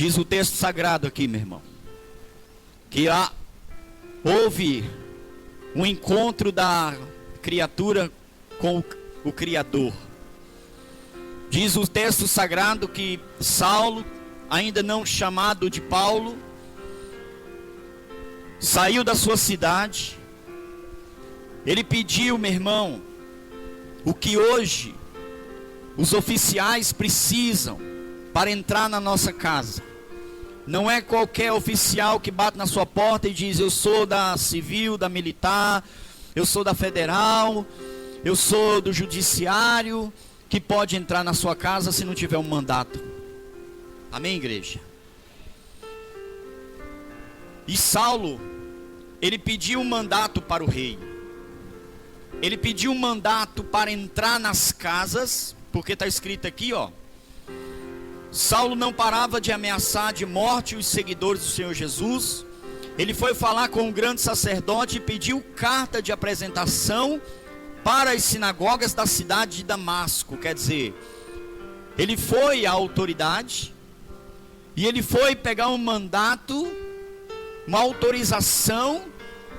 Diz o texto sagrado aqui, meu irmão, que houve um encontro da criatura com o Criador. Diz o texto sagrado que Saulo, ainda não chamado de Paulo, saiu da sua cidade. Ele pediu, meu irmão, o que hoje os oficiais precisam para entrar na nossa casa. Não é qualquer oficial que bate na sua porta e diz: eu sou da civil, da militar, eu sou da federal, eu sou do judiciário, que pode entrar na sua casa se não tiver um mandato. Amém, igreja? E Saulo, ele pediu um mandato para o rei. Ele pediu um mandato para entrar nas casas, porque está escrito aqui, ó. Saulo não parava de ameaçar de morte os seguidores do Senhor Jesus. Ele foi falar com o grande sacerdote e pediu carta de apresentação para as sinagogas da cidade de Damasco. Quer dizer, ele foi à autoridade e ele foi pegar um mandato, uma autorização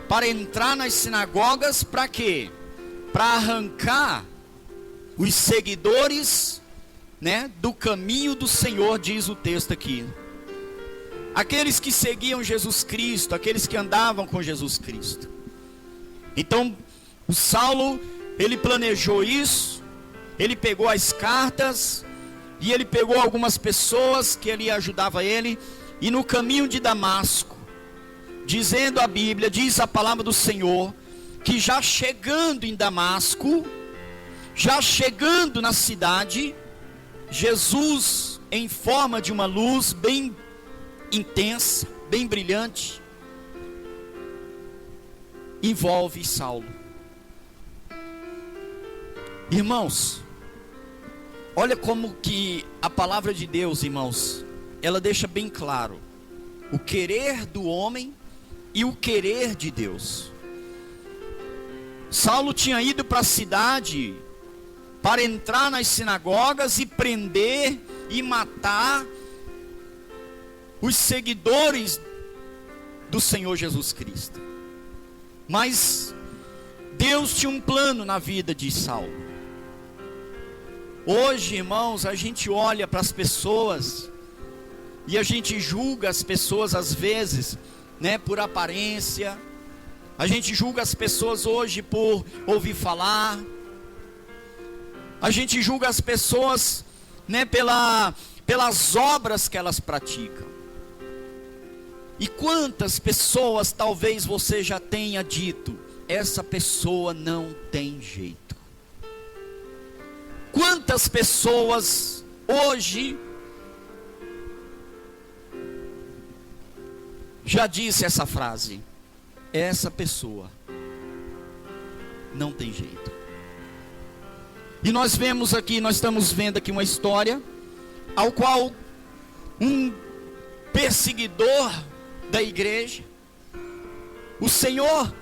para entrar nas sinagogas. Para quê? Para arrancar os seguidores, do caminho do Senhor, diz o texto aqui. Aqueles que seguiam Jesus Cristo, aqueles que andavam com Jesus Cristo. Então, o Saulo, ele planejou isso, ele pegou as cartas, e ele pegou algumas pessoas que ele ajudava ele, e no caminho de Damasco, dizendo a Bíblia, diz a palavra do Senhor, que já chegando em Damasco, já chegando na cidade, Jesus, em forma de uma luz bem intensa, bem brilhante, envolve Saulo. Irmãos, olha como que a palavra de Deus, irmãos, ela deixa bem claro o querer do homem e o querer de Deus. Saulo tinha ido para a cidade para entrar nas sinagogas e prender e matar os seguidores do Senhor Jesus Cristo. Mas Deus tinha um plano na vida de Saulo. Hoje, irmãos, a gente olha para as pessoas e a gente julga as pessoas às vezes, por aparência. A gente julga as pessoas hoje por ouvir falar. A gente julga as pessoas, pelas obras que elas praticam. E quantas pessoas talvez você já tenha dito: essa pessoa não tem jeito. Quantas pessoas hoje já disse essa frase: essa pessoa não tem jeito. E nós vemos aqui, nós estamos vendo aqui uma história ao qual um perseguidor da igreja, o Senhor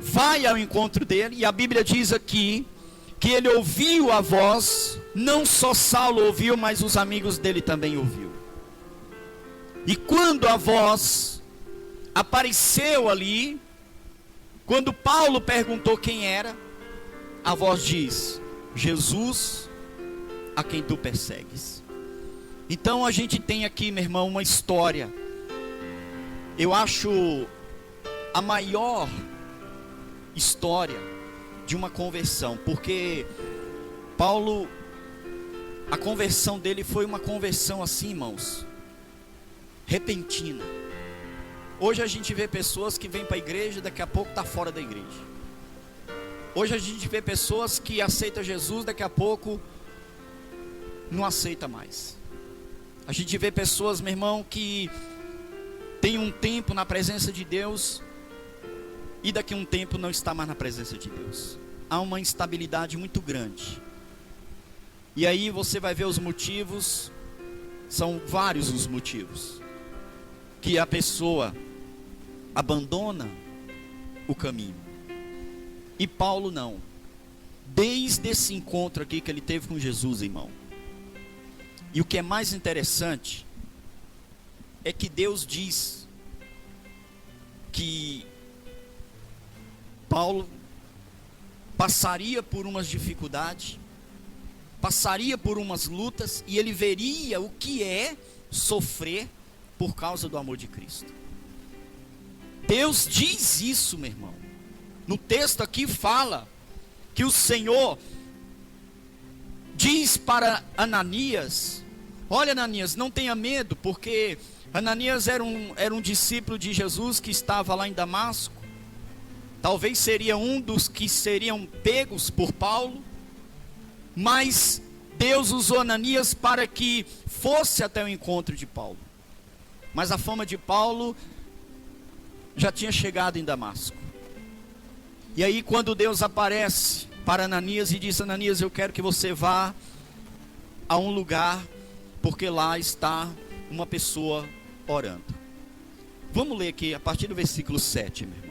vai ao encontro dele, e a Bíblia diz aqui que ele ouviu a voz. Não só Saulo ouviu, mas os amigos dele também ouviu. E quando a voz apareceu ali, quando Paulo perguntou quem era, a voz diz: Jesus, a quem tu persegues. Então a gente tem aqui, meu irmão, uma história. Eu acho a maior história de uma conversão, porque Paulo, a conversão dele foi uma conversão assim, irmãos, repentina. Hoje a gente vê pessoas que vêm para a igreja, daqui a pouco está fora da igreja. Hoje a gente vê pessoas que aceitam Jesus, daqui a pouco não aceita mais. A gente vê pessoas, meu irmão, que tem um tempo na presença de Deus e daqui a um tempo não está mais na presença de Deus. Há uma instabilidade muito grande. E aí você vai ver os motivos, são vários os motivos, que a pessoa abandona o caminho. E Paulo não. Desde esse encontro aqui que ele teve com Jesus, irmão. E o que é mais interessante é que Deus diz que Paulo passaria por umas dificuldades, passaria por umas lutas, e ele veria o que é sofrer por causa do amor de Cristo. Deus diz isso, meu irmão. No texto aqui fala que o Senhor diz para Ananias: olha, Ananias, não tenha medo, porque Ananias era um discípulo de Jesus que estava lá em Damasco. Talvez seria um dos que seriam pegos por Paulo, mas Deus usou Ananias para que fosse até o encontro de Paulo. Mas a fama de Paulo já tinha chegado em Damasco. E aí, quando Deus aparece para Ananias e diz: Ananias, eu quero que você vá a um lugar, porque lá está uma pessoa orando. Vamos ler aqui a partir do versículo 7, meu irmão.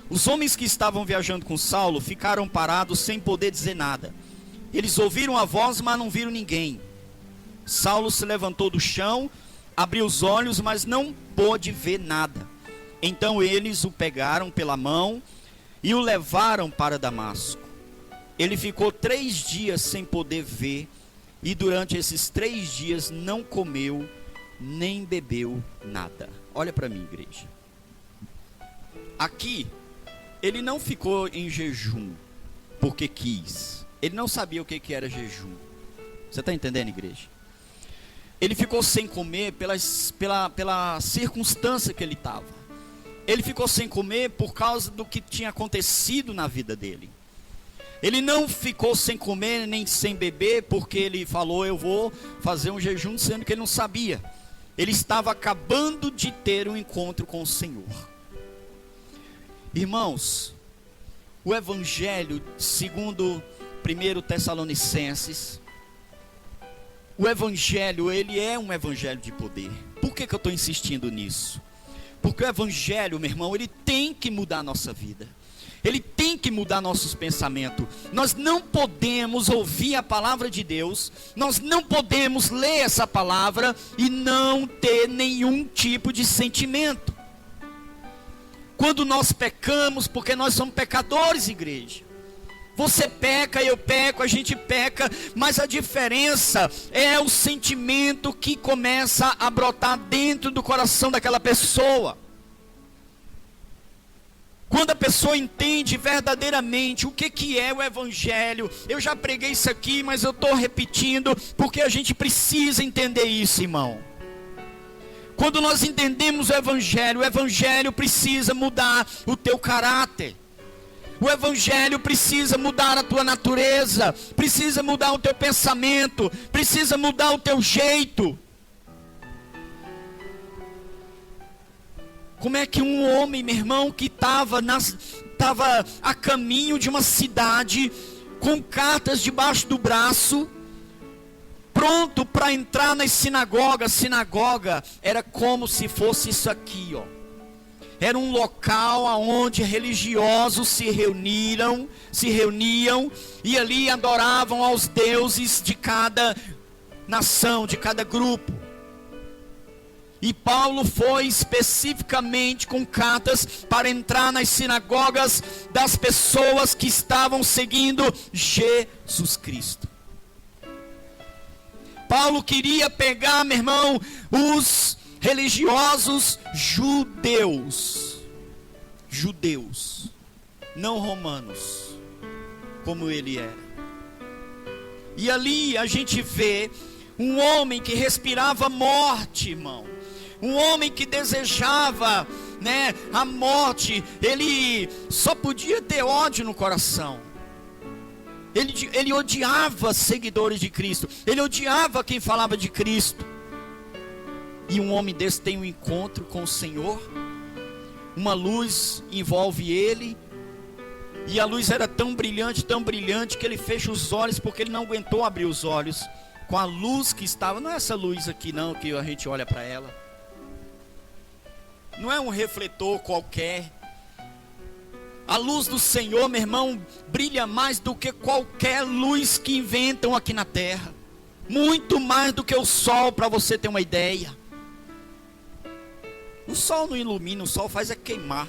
Os homens que estavam viajando com Saulo ficaram parados sem poder dizer nada. Eles ouviram a voz, mas não viram ninguém. Saulo se levantou do chão, abriu os olhos, mas não pôde ver nada. Então eles o pegaram pela mão e o levaram para Damasco. Ele ficou 3 dias sem poder ver, e durante esses 3 dias não comeu nem bebeu nada. Olha para mim, igreja. Aqui, ele não ficou em jejum porque quis. Ele não sabia o que era jejum. Você está entendendo, igreja? Ele ficou sem comer pela circunstância que ele estava. Ele ficou sem comer por causa do que tinha acontecido na vida dele. Ele não ficou sem comer nem sem beber porque ele falou: eu vou fazer um jejum, sendo que ele não sabia. Ele estava acabando de ter um encontro com o Senhor. Irmãos, o Evangelho, segundo 1 Tessalonicenses, o Evangelho, ele é um Evangelho de poder. Por que eu estou insistindo nisso? Porque o Evangelho, meu irmão, ele tem que mudar a nossa vida. Ele tem que mudar nossos pensamentos. Nós não podemos ouvir a palavra de Deus, nós não podemos ler essa palavra e não ter nenhum tipo de sentimento. Quando nós pecamos, porque nós somos pecadores, igreja. Você peca, eu peco, a gente peca, mas a diferença é o sentimento que começa a brotar dentro do coração daquela pessoa. Quando a pessoa entende verdadeiramente o que é o Evangelho, eu já preguei isso aqui, mas eu estou repetindo, porque a gente precisa entender isso, irmão. Quando nós entendemos o Evangelho precisa mudar o teu caráter. O Evangelho precisa mudar a tua natureza, precisa mudar o teu pensamento, precisa mudar o teu jeito. Como é que um homem, meu irmão, que estava a caminho de uma cidade, com cartas debaixo do braço, pronto para entrar nas sinagogas. Sinagoga era como se fosse isso aqui, ó. Era um local onde religiosos se reuniam e ali adoravam aos deuses de cada nação, de cada grupo. E Paulo foi especificamente com cartas para entrar nas sinagogas das pessoas que estavam seguindo Jesus Cristo. Paulo queria pegar, meu irmão, os religiosos judeus, não romanos, como ele era. E ali a gente vê um homem que respirava morte, irmão. Um homem que desejava, a morte. Ele só podia ter ódio no coração. Ele odiava seguidores de Cristo. Ele odiava quem falava de Cristo. E um homem desse tem um encontro com o Senhor. Uma luz envolve ele. E a luz era tão brilhante, que ele fecha os olhos, porque ele não aguentou abrir os olhos com a luz que estava. Não é essa luz aqui não, que a gente olha para ela. Não é um refletor qualquer. A luz do Senhor, meu irmão, brilha mais do que qualquer luz que inventam aqui na terra. Muito mais do que o sol, para você ter uma ideia. O sol não ilumina, o sol faz é queimar.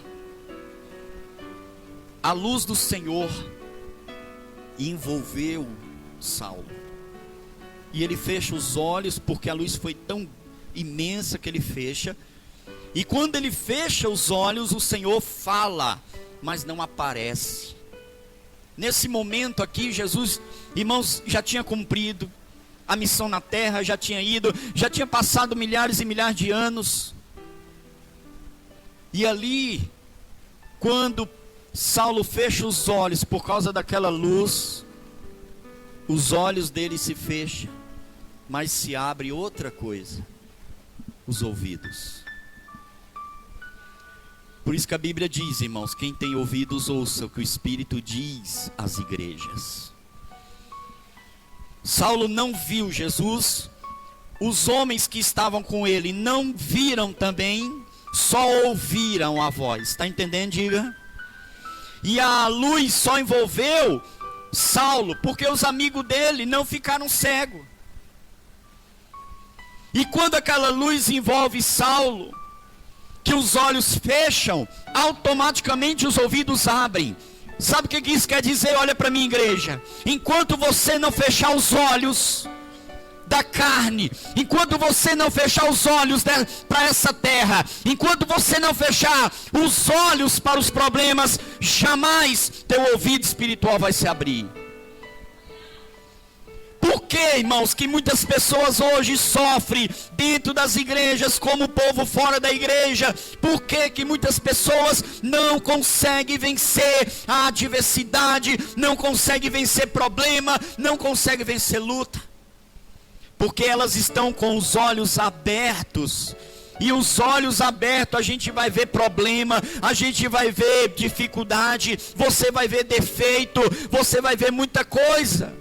A luz do Senhor envolveu Saulo. E ele fecha os olhos, porque a luz foi tão imensa que ele fecha. E quando ele fecha os olhos, o Senhor fala, mas não aparece. Nesse momento aqui, Jesus, irmãos, já tinha cumprido a missão na terra, já tinha ido, já tinha passado milhares e milhares de anos. E ali, quando Saulo fecha os olhos por causa daquela luz, os olhos dele se fecham, mas se abre outra coisa, os ouvidos. Por isso que a Bíblia diz, irmãos, quem tem ouvidos ouça o que o Espírito diz às igrejas. Saulo não viu Jesus, os homens que estavam com ele não viram também, só ouviram a voz. Está entendendo? Diga. E a luz só envolveu Saulo, porque os amigos dele não ficaram cegos. E quando aquela luz envolve Saulo, que os olhos fecham, automaticamente os ouvidos abrem. Sabe o que isso quer dizer? Olha para mim, igreja. Enquanto você não fechar os olhos da carne, enquanto você não fechar os olhos para essa terra, enquanto você não fechar os olhos para os problemas, jamais teu ouvido espiritual vai se abrir. Por que, irmãos, que muitas pessoas hoje sofrem dentro das igrejas como o povo fora da igreja? Por que muitas pessoas não conseguem vencer a adversidade, não conseguem vencer problema, não conseguem vencer luta? Porque elas estão com os olhos abertos. E os olhos abertos, a gente vai ver problema, a gente vai ver dificuldade, você vai ver defeito, você vai ver muita coisa.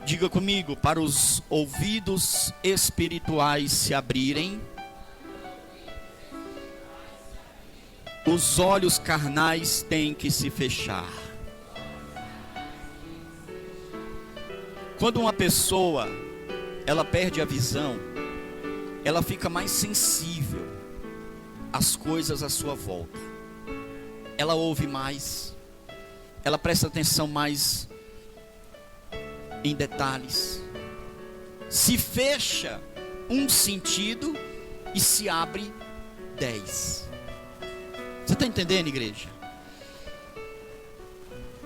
Diga comigo, para os ouvidos espirituais se abrirem, os olhos carnais têm que se fechar. Quando uma pessoa, ela perde a visão, ela fica mais sensível às coisas à sua volta. Ela ouve mais, ela presta atenção mais em detalhes. Se fecha um sentido e se abre 10. Você está entendendo, igreja?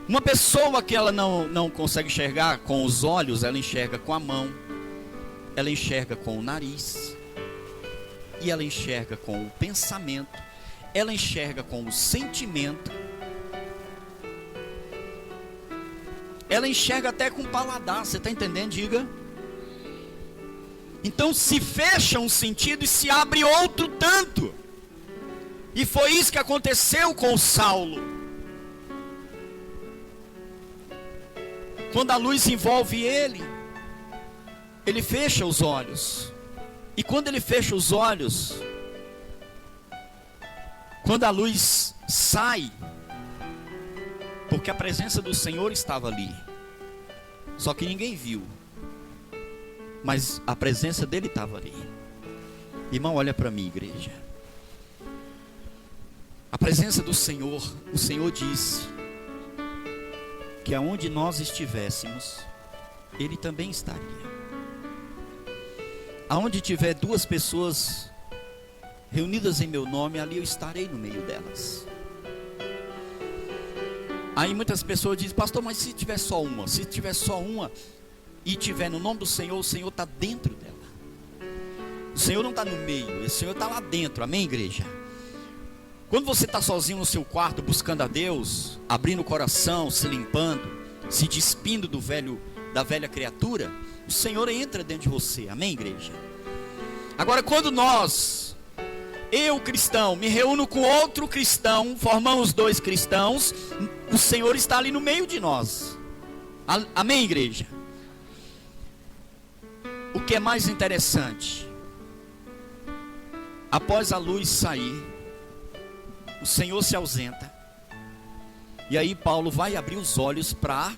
Uma pessoa que ela não consegue enxergar com os olhos, ela enxerga com a mão, ela enxerga com o nariz, e ela enxerga com o pensamento, ela enxerga com o sentimento, ela enxerga até com o paladar. Você está entendendo? Diga. Então se fecha um sentido e se abre outro tanto. E foi isso que aconteceu com o Saulo. Quando a luz envolve ele, ele fecha os olhos. E quando ele fecha os olhos, quando a luz sai, porque a presença do Senhor estava ali, só que ninguém viu, mas a presença dele estava ali. Irmão, olha para mim, igreja. A presença do Senhor, o Senhor disse que aonde nós estivéssemos, Ele também estaria. Aonde tiver duas pessoas reunidas em meu nome, ali eu estarei no meio delas. Aí muitas pessoas dizem: pastor, mas se tiver só uma? Se tiver só uma e tiver no nome do Senhor, o Senhor está dentro dela. O Senhor não está no meio, o Senhor está lá dentro. Amém, igreja? Quando você está sozinho no seu quarto buscando a Deus, abrindo o coração, se limpando, se despindo da velha criatura, o Senhor entra dentro de você. Amém, igreja? Agora, quando eu cristão, me reúno com outro cristão, formamos dois cristãos, o Senhor está ali no meio de nós. Amém, igreja? O que é mais interessante, após a luz sair, o Senhor se ausenta, e aí Paulo vai abrir os olhos para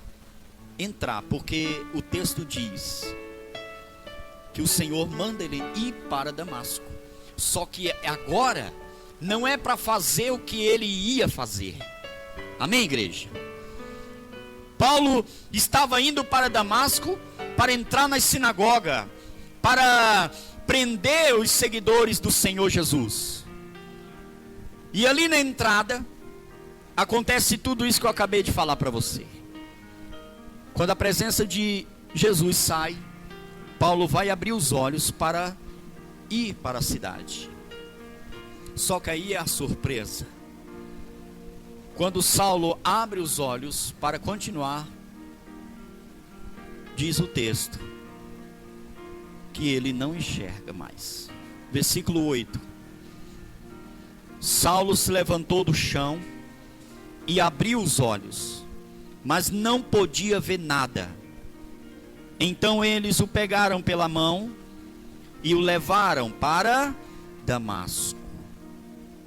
entrar, porque o texto diz que o Senhor manda ele ir para Damasco. Só que agora não é para fazer o que ele ia fazer. Amém, igreja? Paulo estava indo para Damasco para entrar na sinagoga, para prender os seguidores do Senhor Jesus. E ali na entrada acontece tudo isso que eu acabei de falar para você. Quando a presença de Jesus sai, Paulo vai abrir os olhos para ir para a cidade. Só que aí é a surpresa. Quando Saulo abre os olhos para continuar, diz o texto que ele não enxerga mais. Versículo 8. Saulo se levantou do chão e abriu os olhos, mas não podia ver nada. Então eles o pegaram pela mão e o levaram para Damasco.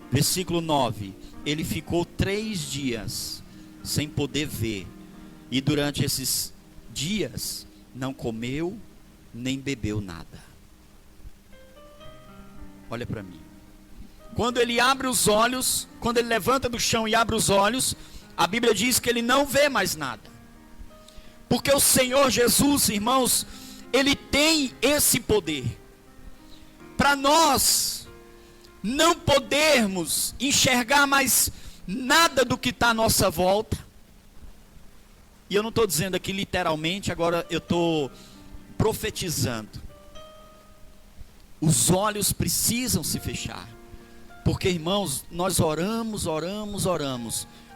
Versículo 9. Ele ficou 3 dias sem poder ver, e durante esses dias não comeu nem bebeu nada. Olha para mim. Quando ele abre os olhos, quando ele levanta do chão e abre os olhos, a Bíblia diz que ele não vê mais nada. Porque o Senhor Jesus, irmãos, ele tem esse poder. Para nós não podermos enxergar mais nada do que está à nossa volta. E eu não estou dizendo aqui literalmente, agora eu estou profetizando. Os olhos precisam se fechar. Porque, irmãos, nós oramos,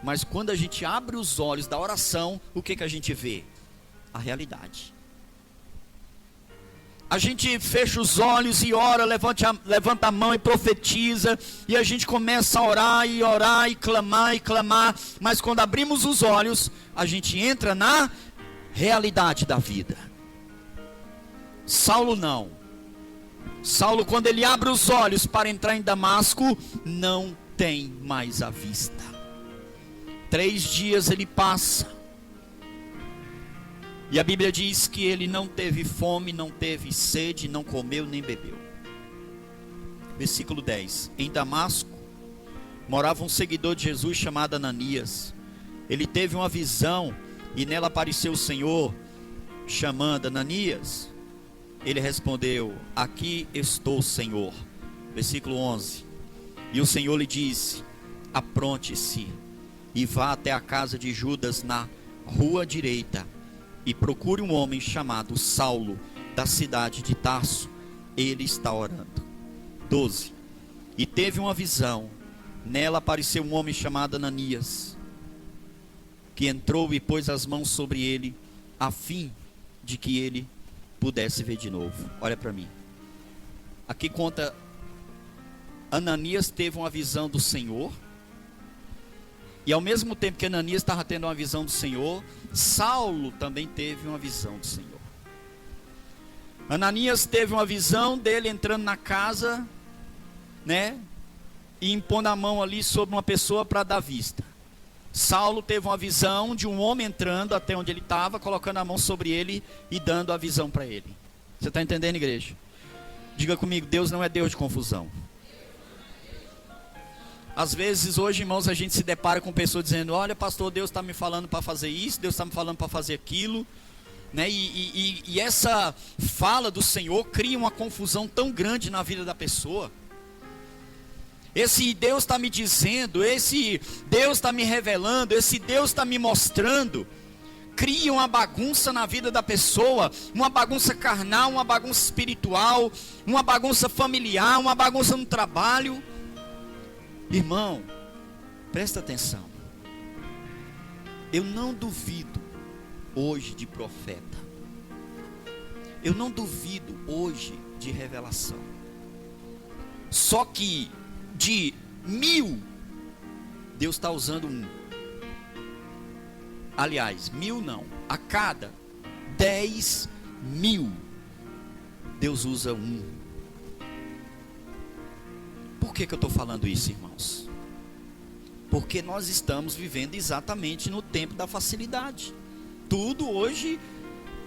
mas quando a gente abre os olhos da oração, o que a gente vê? A realidade. A gente fecha os olhos e ora, levanta a mão e profetiza, e a gente começa a orar e clamar, mas quando abrimos os olhos, a gente entra na realidade da vida. Saulo não. Saulo, quando ele abre os olhos para entrar em Damasco, não tem mais a vista. 3 dias ele passa. E a Bíblia diz que ele não teve fome, não teve sede, não comeu nem bebeu. Versículo 10. Em Damasco morava um seguidor de Jesus chamado Ananias. Ele teve uma visão e nela apareceu o Senhor chamando: Ananias. Ele respondeu: aqui estou, Senhor. Versículo 11. E o Senhor lhe disse: apronte-se e vá até a casa de Judas na rua direita e procure um homem chamado Saulo, da cidade de Tarso. Ele está orando. 12. E teve uma visão. Nela apareceu um homem chamado Ananias, que entrou e pôs as mãos sobre ele, a fim de que ele pudesse ver de novo. Olha para mim. Aqui conta, Ananias teve uma visão do Senhor. E ao mesmo tempo que Ananias estava tendo uma visão do Senhor, Saulo também teve uma visão do Senhor. Ananias teve uma visão dele entrando na casa, né? E impondo a mão ali sobre uma pessoa para dar vista. Saulo teve uma visão de um homem entrando até onde ele estava, colocando a mão sobre ele e dando a visão para ele. Você está entendendo, igreja? Diga comigo, Deus não é Deus de confusão. Às vezes hoje, irmãos, a gente se depara com pessoas dizendo: olha, pastor, Deus está me falando para fazer isso, Deus está me falando para fazer aquilo, né? E essa fala do Senhor cria uma confusão tão grande na vida da pessoa. Esse Deus está me dizendo, esse Deus está me revelando, esse Deus está me mostrando, cria uma bagunça na vida da pessoa, uma bagunça carnal, uma bagunça espiritual, uma bagunça familiar, uma bagunça no trabalho. Irmão, presta atenção. Eu não duvido hoje de profeta. Eu não duvido hoje de revelação. Só que de 1000, Deus está usando 1. Aliás, 1000 não. A cada 10.000, Deus usa 1. Por que eu estou falando isso, irmãos? Porque nós estamos vivendo exatamente no tempo da facilidade. Tudo hoje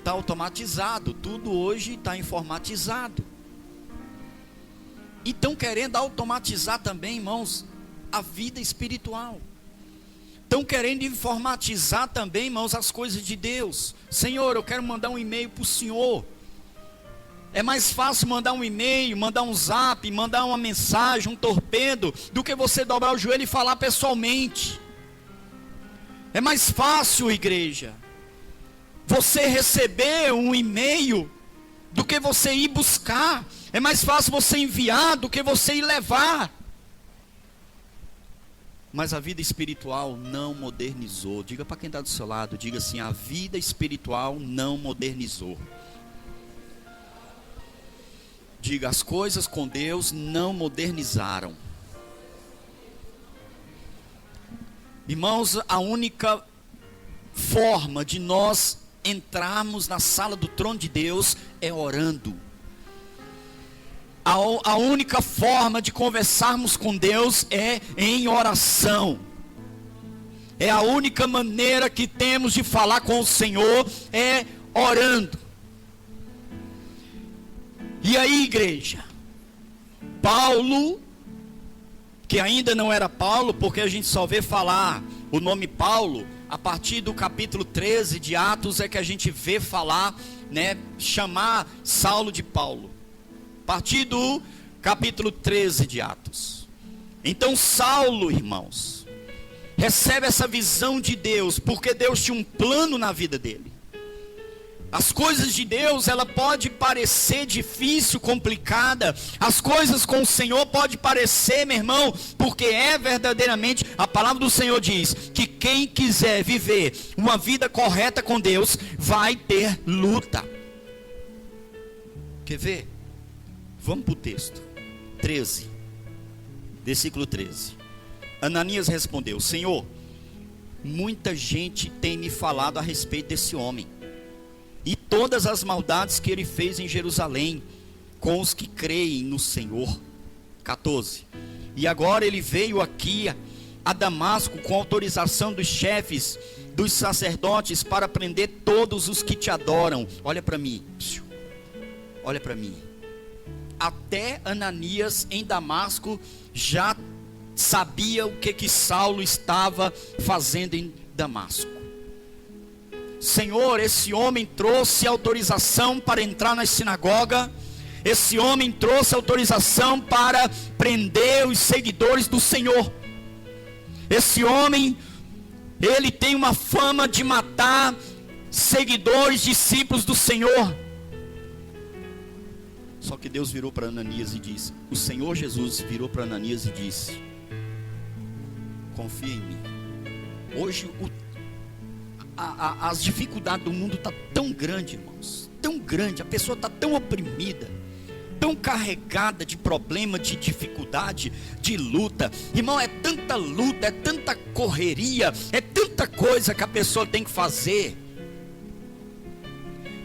está automatizado, tudo hoje está informatizado. E estão querendo automatizar também, irmãos, a vida espiritual. Estão querendo informatizar também, irmãos, as coisas de Deus. Senhor, eu quero mandar um e-mail para o Senhor. É mais fácil mandar um e-mail, mandar um zap, mandar uma mensagem, um torpedo, do que você dobrar o joelho e falar pessoalmente. É mais fácil, igreja, você receber um e-mail do que você ir buscar. É mais fácil você enviar do que você ir levar. Mas a vida espiritual não modernizou. Diga para quem está do seu lado, diga assim: a vida espiritual não modernizou. Diga: as coisas com Deus não modernizaram. Irmãos, a única forma de nós entrarmos na sala do trono de Deus é orando. A única forma de conversarmos com Deus é em oração. É a única maneira que temos de falar com o Senhor, é orando. E aí, igreja, Paulo, que ainda não era Paulo, porque a gente só vê falar o nome Paulo a partir do capítulo 13 de Atos, é que a gente vê falar, chamar Saulo de Paulo. A partir do capítulo 13 de Atos. Então Saulo, irmãos, recebe essa visão de Deus, porque Deus tinha um plano na vida dele. As coisas de Deus, ela pode parecer difícil, complicada. As coisas com o Senhor pode parecer, meu irmão, porque é verdadeiramente, a palavra do Senhor diz, que quem quiser viver uma vida correta com Deus, vai ter luta. Quer ver? Vamos para o texto, 13, versículo 13. Ananias respondeu: Senhor, muita gente tem me falado a respeito desse homem, e todas as maldades que ele fez em Jerusalém, com os que creem no Senhor. 14. E agora ele veio aqui a Damasco com autorização dos chefes, dos sacerdotes, para prender todos os que te adoram. Olha para mim, olha para mim. Até Ananias em Damasco já sabia o que Saulo estava fazendo em Damasco. Senhor, esse homem trouxe autorização para entrar na sinagoga. Esse homem trouxe autorização para prender os seguidores do Senhor. Esse homem, ele tem uma fama de matar seguidores, discípulos do Senhor. Só que Deus virou para Ananias e disse, o Senhor Jesus virou para Ananias e disse: confia em mim. Hoje as dificuldades do mundo estão tão grande, irmãos, tão grande, a pessoa está tão oprimida, tão carregada de problema, de dificuldade, de luta. Irmão, é tanta luta, é tanta correria, é tanta coisa que a pessoa tem que fazer,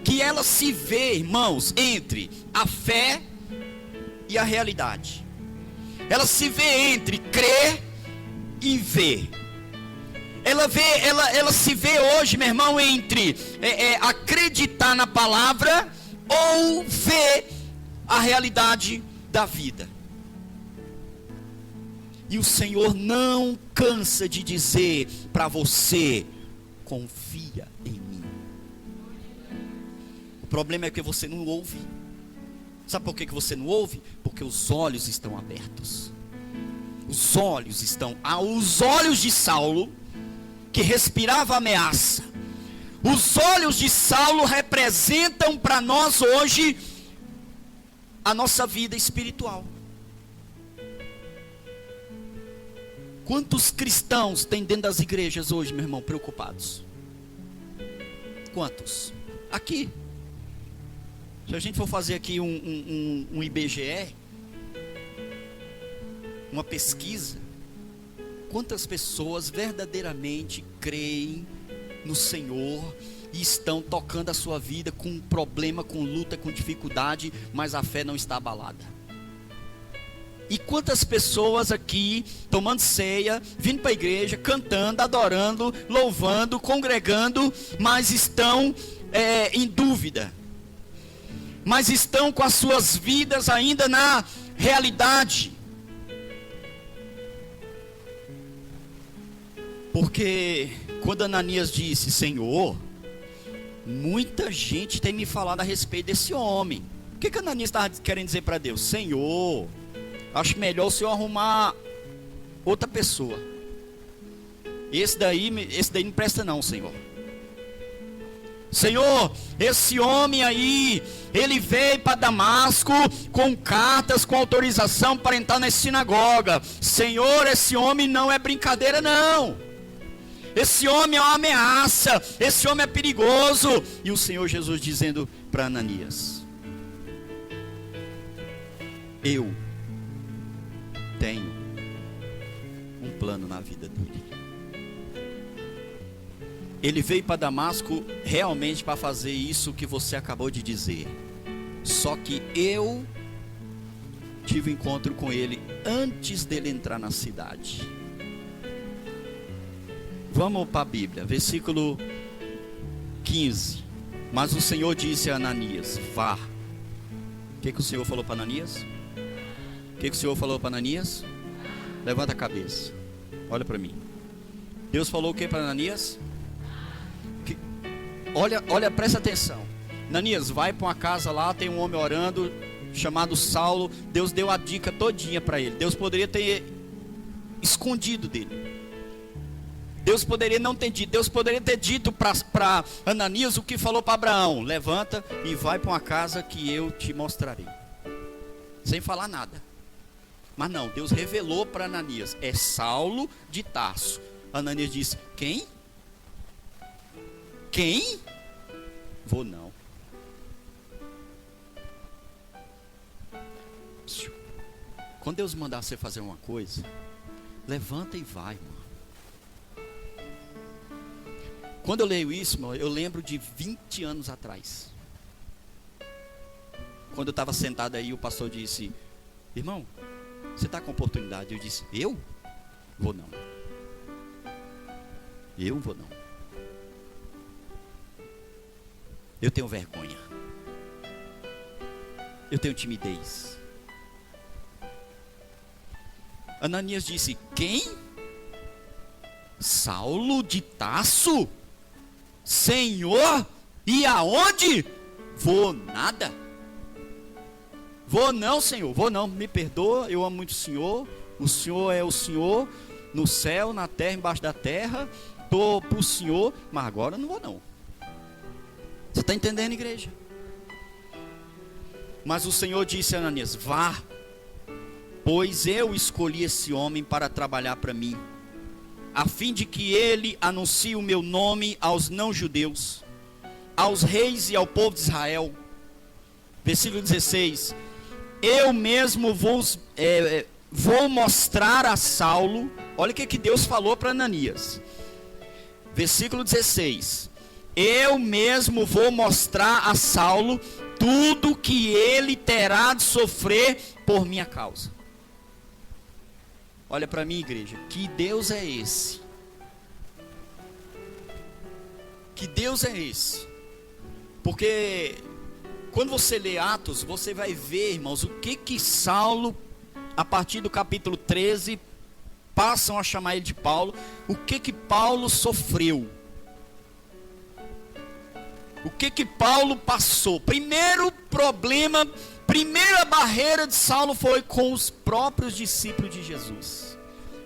que ela se vê, irmãos, entre a fé e a realidade. Ela se vê entre crer e ver. Ela se vê hoje, meu irmão, entre acreditar na palavra ou ver a realidade da vida. E o Senhor não cansa de dizer para você: confia em mim. O problema é que você não ouve. Sabe por que você não ouve? Porque os olhos estão abertos. Os olhos estão, os olhos de Saulo, que respirava ameaça. Os olhos de Saulo representam para nós hoje a nossa vida espiritual. Quantos cristãos tem dentro das igrejas hoje, meu irmão, preocupados? Quantos? Aqui. Se a gente for fazer aqui um IBGE, uma pesquisa, quantas pessoas verdadeiramente creem no Senhor e estão tocando a sua vida com problema, com luta, com dificuldade, mas a fé não está abalada? E quantas pessoas aqui tomando ceia, vindo para a igreja, cantando, adorando, louvando, congregando, mas estão em dúvida, mas estão com as suas vidas ainda na realidade. Porque quando Ananias disse: Senhor, muita gente tem me falado a respeito desse homem. O que Ananias estava querendo dizer para Deus? Senhor, acho melhor o Senhor arrumar outra pessoa. Esse daí não presta não, Senhor. Senhor, esse homem aí, ele veio para Damasco com cartas, com autorização para entrar na sinagoga. Senhor, esse homem não é brincadeira não. Esse homem é uma ameaça, esse homem é perigoso. E o Senhor Jesus dizendo para Ananias: eu tenho um plano na vida dele. Ele veio para Damasco realmente para fazer isso que você acabou de dizer. Só que eu tive um encontro com ele antes dele entrar na cidade. Vamos para a Bíblia, versículo 15. Mas o Senhor disse a Ananias: vá. O que o Senhor falou para Ananias? O que o Senhor falou para Ananias? Levanta a cabeça, olha para mim. Deus falou o que para Ananias? Olha, presta atenção. Ananias, vai para uma casa lá, tem um homem orando, chamado Saulo. Deus deu a dica todinha para ele. Deus poderia ter escondido dele. Deus poderia não ter dito. Deus poderia ter dito para Ananias o que falou para Abraão: levanta e vai para uma casa que eu te mostrarei. Sem falar nada. Mas não, Deus revelou para Ananias: é Saulo de Tarso. Ananias disse: quem? Quem? Vou não. Quando Deus mandar você fazer uma coisa, levanta e vai, irmão. Quando eu leio isso, irmão, eu lembro de 20 anos atrás. Quando eu estava sentado aí, o pastor disse: irmão, você está com oportunidade? Eu disse: eu? Vou não. Eu vou não. Eu tenho vergonha. Eu tenho timidez. Ananias disse: quem? Saulo de Tarso? Senhor, e aonde? Vou nada. Vou não, Senhor. Vou não, me perdoa, eu amo muito o Senhor. O Senhor é o Senhor, no céu, na terra, embaixo da terra. Estou para o Senhor, mas agora não vou não. Você está entendendo, igreja? Mas o Senhor disse a Ananias: vá, pois eu escolhi esse homem para trabalhar para mim, a fim de que ele anuncie o meu nome aos não-judeus, aos reis e ao povo de Israel. Versículo 16: eu mesmo vou mostrar a Saulo. Olha o que Deus falou para Ananias. Versículo 16: eu mesmo vou mostrar a Saulo tudo que ele terá de sofrer por minha causa. Olha para mim, igreja, que Deus é esse? Que Deus é esse? Porque quando você lê Atos, você vai ver, irmãos, o que Saulo, a partir do capítulo 13, passam a chamar ele de Paulo. O que Paulo sofreu? O que Paulo passou? Primeiro problema, primeira barreira de Saulo foi com os próprios discípulos de Jesus.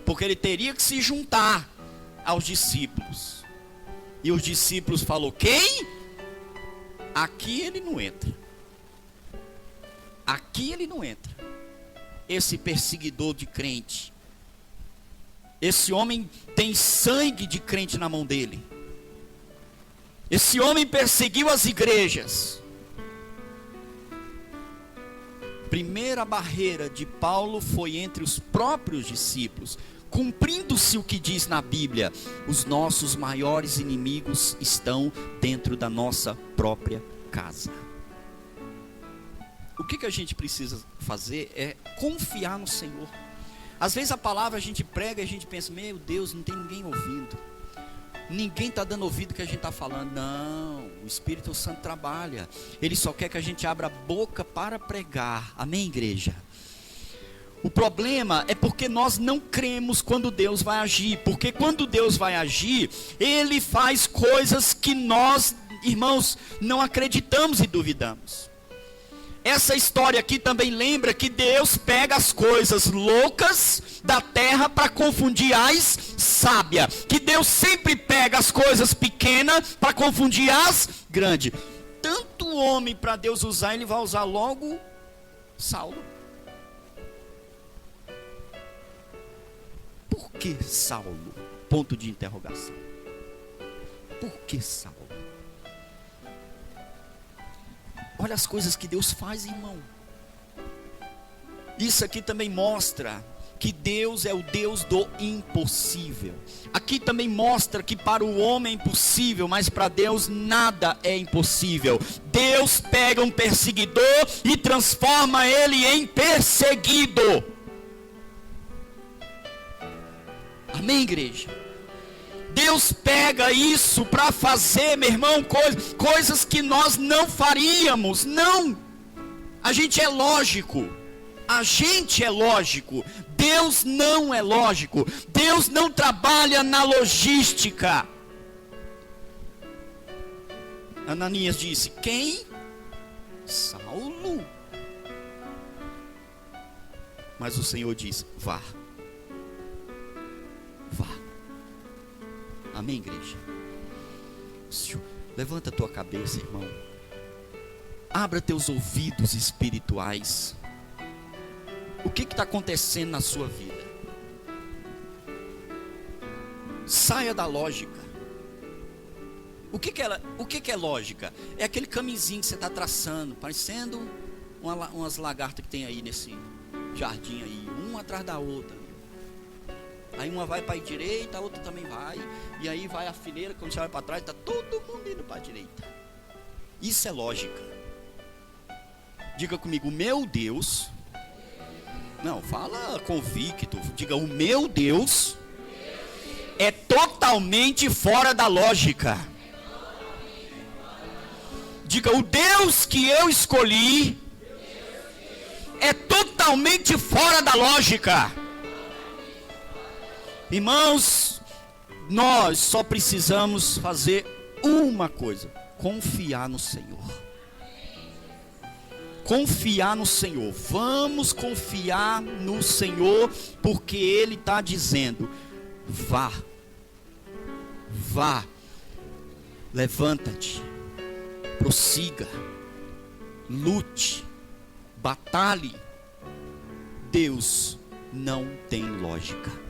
Porque ele teria que se juntar aos discípulos. E os discípulos falaram: quem? Aqui ele não entra. Aqui ele não entra. Esse perseguidor de crente. Esse homem tem sangue de crente na mão dele. Esse homem perseguiu as igrejas. Primeira barreira de Paulo foi entre os próprios discípulos. Cumprindo-se o que diz na Bíblia: os nossos maiores inimigos estão dentro da nossa própria casa. o que a gente precisa fazer é confiar no Senhor. Às vezes a palavra a gente prega e a gente pensa, meu Deus, não tem ninguém ouvindo. Ninguém está dando ouvido que a gente está falando. Não, o Espírito Santo trabalha. Ele só quer que a gente abra a boca para pregar. Amém, igreja? O problema é porque nós não cremos quando Deus vai agir. Porque quando Deus vai agir, Ele faz coisas que nós, irmãos, não acreditamos e duvidamos. Essa história aqui também lembra que Deus pega as coisas loucas da terra para confundir as sábias. Que Deus sempre pega as coisas pequenas para confundir as grandes. Tanto homem para Deus usar, Ele vai usar logo Saulo. Por que Saulo? Ponto de interrogação. Por que Saulo? Olha as coisas que Deus faz, irmão. Isso aqui também mostra que Deus é o Deus do impossível. Aqui também mostra que para o homem é impossível, mas para Deus nada é impossível. Deus pega um perseguidor e transforma ele em perseguido. Amém, igreja? Deus pega isso para fazer, meu irmão, coisas que nós não faríamos. Não, a gente é lógico. A gente é lógico. Deus não é lógico. Deus não trabalha na logística. Ananias disse: quem? Saulo. Mas o Senhor disse: vá. Vá. Amém, igreja? Levanta a tua cabeça, irmão. Abra teus ouvidos espirituais. O que está acontecendo na sua vida? Saia da lógica. O que é lógica? É aquele caminhozinho que você está traçando, parecendo umas lagartas que tem aí nesse jardim aí, uma atrás da outra. Aí uma vai para a direita, a outra também vai. E aí vai a fileira, quando você vai para trás, está todo mundo indo para a direita. Isso é lógica. Diga comigo: o meu Deus. Não, fala convicto. Diga: o meu Deus é totalmente fora da lógica. Diga: o Deus que eu escolhi é totalmente fora da lógica. Irmãos, nós só precisamos fazer uma coisa: confiar no Senhor. Confiar no Senhor. Vamos confiar no Senhor, porque Ele está dizendo: vá, vá, levanta-te, prossiga, lute, batalhe. Deus não tem lógica.